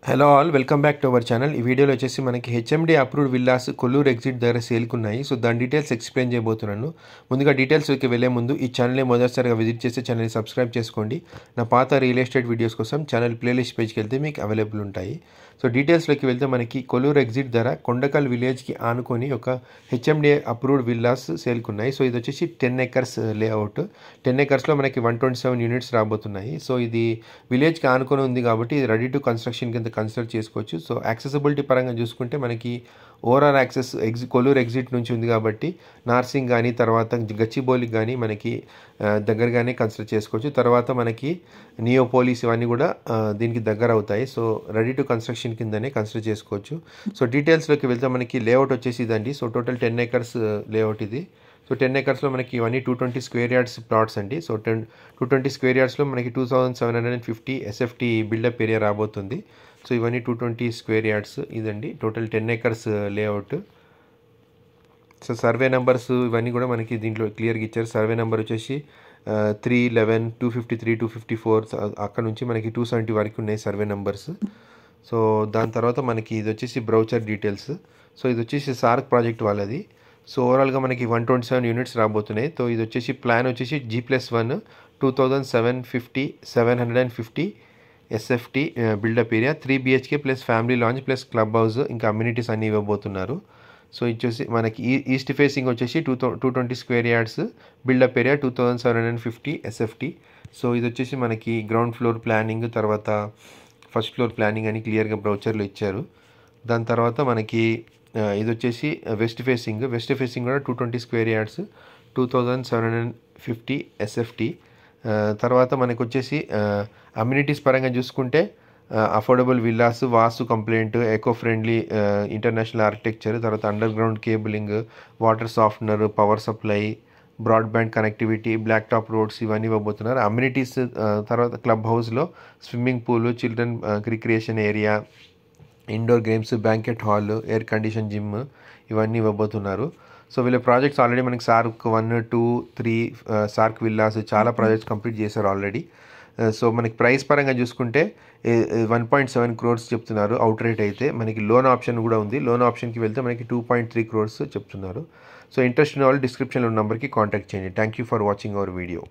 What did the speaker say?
Hello all, welcome back to our channel. ఈ వీడియోలో వచ్చేసి మనకి HMD approved villas Kollur exit దగ్గర సేల్కున్నాయి. సో దాని డీటెయిల్స్ ఎక్స్ప్లెయిన్ చేయబోతున్నాను. ముందుగా డీటెయిల్స్కి వెళ్ళే ముందు ఈ ఛానల్ని మొదటిసారిగా విజిట్ చేస్తే ఛానల్ని సబ్స్క్రైబ్ చేసుకోండి. నా పాత రియల్ ఎస్టేట్ వీడియోస్ కోసం ఛానల్ ప్లేలిస్ట్ పేజ్కి వెళ్తే మీకు అవైలబుల్ ఉంటాయి. సో డీటెయిల్స్లోకి వెళ్తే మనకి కొల్లూరు ఎగ్జిట్ ధర కొండకల్ విలేజ్కి ఆనుకొని ఒక హెచ్ఎండి అప్రూవ్డ్ విల్లాస్ సేల్కున్నాయి. సో ఇది వచ్చేసి 10 acres లేఅవుట్. 10 acresలో మనకి 127 యూనిట్స్ రాబోతున్నాయి. సో ఇది విలేజ్కి ఆనుకొని ఉంది కాబట్టి ఇది రెడీ టు కన్స్ట్రక్షన్ కింద కన్సిడర్ చేసుకోవచ్చు. సో యాక్సెసిబిలిటీ పరంగా చూసుకుంటే మనకి ఓవరాల్ యాక్సెస్ కొల్లూరు ఎగ్జిట్ నుంచి ఉంది కాబట్టి నార్సింగ్ కానీ తర్వాత గచ్చిబౌలికి కానీ మనకి దగ్గరగానే కన్సిడర్ చేసుకోవచ్చు. తర్వాత మనకి నియోపోలిస్ ఇవన్నీ కూడా దీనికి దగ్గర అవుతాయి. సో రెడీ టు కన్స్ట్రక్షన్ కిందనే కన్సిడర్ చేసుకోవచ్చు. సో డీటెయిల్స్లోకి వెళ్తే మనకి లేఅవుట్ వచ్చేసి ఇదండి. సో టోటల్ 10 acres లేఅవుట్ ఇది. సో 10 acresలో మనకి ఇవన్నీ 220 square yards ప్లాట్స్ అండి. సో 220 square yardsలో మనకి 2750 SFT బిల్డప్ ఏరియా రాబోతుంది. సో ఇవన్నీ 220 square yards ఇదండి total 10 acres layout. So survey numbers ఇవన్నీ కూడా మనకి దీంట్లో క్లియర్గా ఇచ్చారు. సర్వే నెంబర్ వచ్చేసి 311, 253, 254 అక్కడ నుంచి మనకి 270 వరకు ఉన్నాయి సర్వే నెంబర్స్. సో దాని తర్వాత మనకి ఇది వచ్చేసి బ్రౌచర్ డీటెయిల్స్. సో ఇది వచ్చేసి సార్క్ ప్రాజెక్ట్ వాళ్ళది. సో ఓవరాల్గా మనకి 127 యూనిట్స్ రాబోతున్నాయి. సో ఇది వచ్చేసి ప్లాన్ వచ్చేసి G+1 2750 SFT built up area 3 BHK plus family lounge plus club house ఇంకా అమ్యూనిటీస్ అన్నీ ఇవ్వబోతున్నారు. సో ఇచ్చేసి మనకి ఈస్ట్ ఫేసింగ్ వచ్చేసి 220 square yards built up area 2750 SFT. So ఇది వచ్చేసి మనకి గ్రౌండ్ ఫ్లోర్ ప్లానింగ్ తర్వాత ఫస్ట్ ఫ్లోర్ ప్లానింగ్ అని క్లియర్గా బ్రౌచర్లో ఇచ్చారు. దాని తర్వాత మనకి ఇది వచ్చేసి వెస్ట్ ఫేసింగ్ కూడా 220 square yards 2750 SFT. తర్వాత మనకు వచ్చేసి అమ్యూనిటీస్ పరంగా చూసుకుంటే affordable villas, vastu compliant, eco friendly international architecture, తర్వాత underground cabling, water softener, power supply, broadband connectivity, black top roads ఇవన్నీ ఇవ్వబోతున్నారు. అమ్యూనిటీస్ తర్వాత క్లబ్ హౌస్లో swimming pool, children recreation area, indoor games, banquet hall, air condition gym ఇవన్నీ ఇవ్వబోతున్నారు. So వీళ్ళ projects already మనకి Sark 1, 2, 3 Sark villas చాలా projects complete చేశారు ఆల్రెడీ. సో మనకి ప్రైస్ పరంగా చూసుకుంటే 1.7 crores చెప్తున్నారు అవుట్ రేట్ అయితే. మనకి లోన్ ఆప్షన్ కూడా ఉంది. లోన్ ఆప్షన్కి వెళ్తే మనకి 2.3 crores చెప్తున్నారు. సో ఇంట్రెస్ట్ ఉన్న వాళ్ళు డిస్క్రిప్షన్లో ఉన్న నెంబర్కి కాంటాక్ట్ చేయండి. Thank you for watching our video.